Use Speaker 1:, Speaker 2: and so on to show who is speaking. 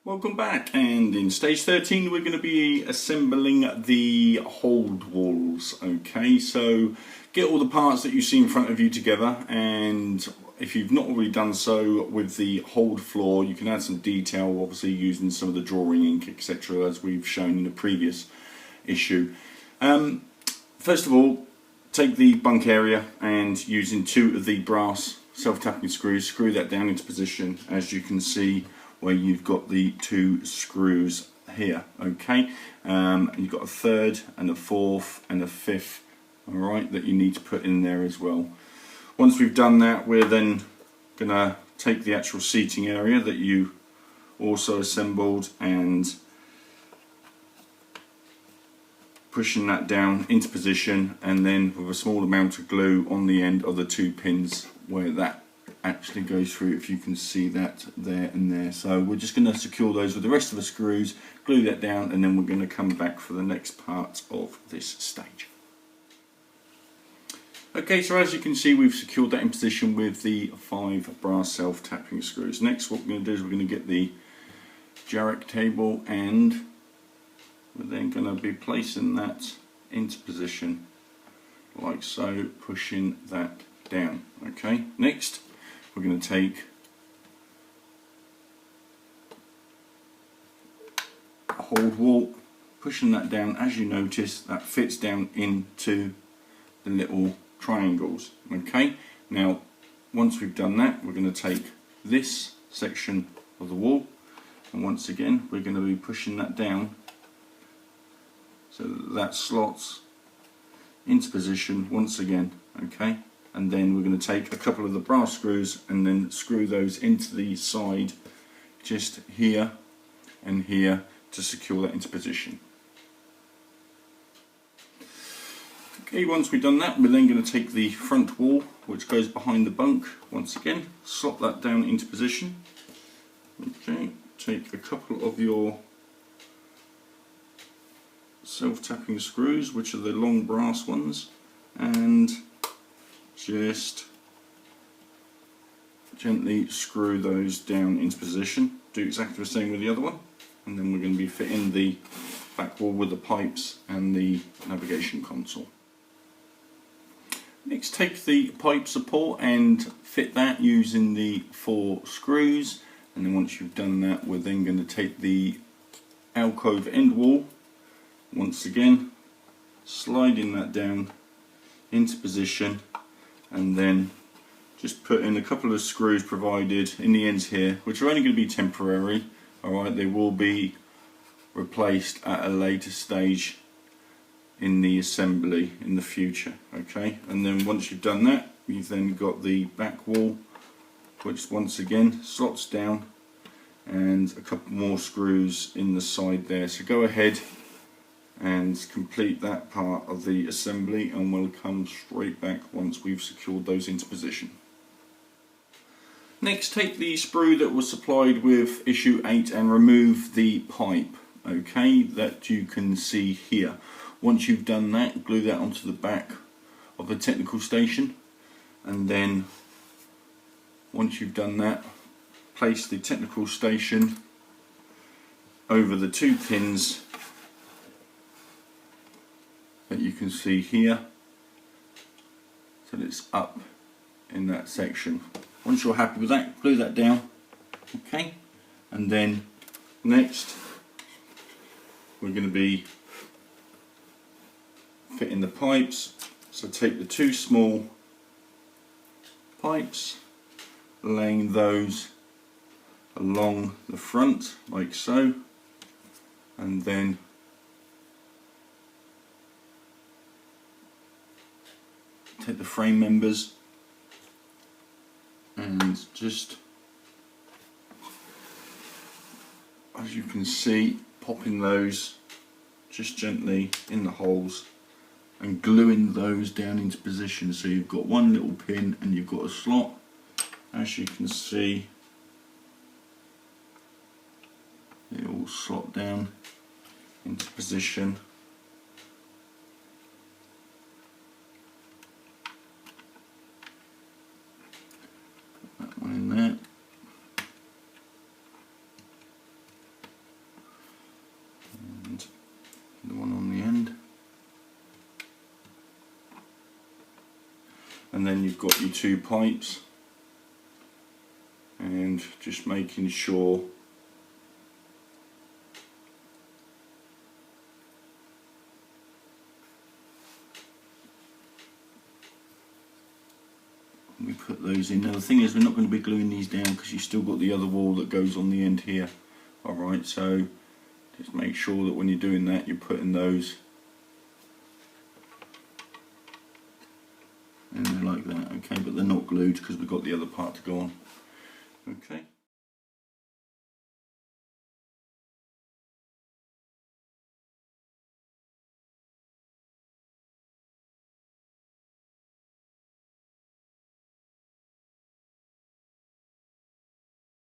Speaker 1: Welcome back, and in stage 13 we're going to be assembling the hold walls. Okay, so get all the parts that you see in front of you together, and if you've not already done so with the hold floor, you can add some detail, obviously using some of the drawing ink, etc., as we've shown in the previous issue. First of all, take the bunk area and using two of the brass self-tapping screws, screw that down into position, as you can see where you've got the two screws here. Okay, you've got a third and a fourth and a fifth, alright, that you need to put in there as well. Once we've done that, we're then gonna take the actual seating area that you also assembled and pushing that down into position, and then with a small amount of glue on the end of the two pins where that actually goes through, if you can see that there and there. So we're just going to secure those with the rest of the screws, glue that down, and then we're going to come back for the next part of this stage. Okay, so as you can see, we've secured that in position with the 5 brass self-tapping screws. Next, what we're going to do is we're going to get the Jarrack table, and we're then going to be placing that into position like so, pushing that down. Okay, next we're going to take a hold wall, pushing that down. As you notice, that fits down into the little triangles. Okay, now once we've done that, we're going to take this section of the wall, and once again we're going to be pushing that down so that slots into position once again. Okay, and then we're going to take a couple of the brass screws and then screw those into the side just here and here to secure that into position. Okay, once we've done that, we're then going to take the front wall which goes behind the bunk, once again slot that down into position. Okay, take a couple of your self-tapping screws, which are the long brass ones, and just gently screw those down into position. Do exactly the same with the other one, and then we're going to be fitting the back wall with the pipes and the navigation console. Next, take the pipe support and fit that using the 4 screws, and then once you've done that, we're then going to take the alcove end wall, once again sliding that down into position, and then just put in a couple of screws provided in the ends here, which are only going to be temporary. Alright, they will be replaced at a later stage in the assembly in the future. Okay, and then once you've done that, you've then got the back wall, which once again slots down, and a couple more screws in the side there. So go ahead and complete that part of the assembly, and we'll come straight back once we've secured those into position. Next, take the sprue that was supplied with issue 8 and remove the pipe, okay, that you can see here. Once you've done that, glue that onto the back of the technical station, and then once you've done that, place the technical station over the 2 pins that you can see here, so that it's up in that section. Once you're happy with that, glue that down. Okay, and then next we're going to be fitting the pipes. So take the 2 small pipes, laying those along the front like so, and then take the frame members and just, as you can see, popping those just gently in the holes and gluing those down into position. So you've got one little pin and you've got a slot. As you can see, they all slot down into position. That one in there. and then you've got your 2 pipes, and just making sure we put those in. Now the thing is, we're not going to be gluing these down because you've still got the other wall that goes on the end here. Alright, so just make sure that when you're doing that you're putting those in there like that, okay, but they're not glued because we've got the other part to go on. Okay.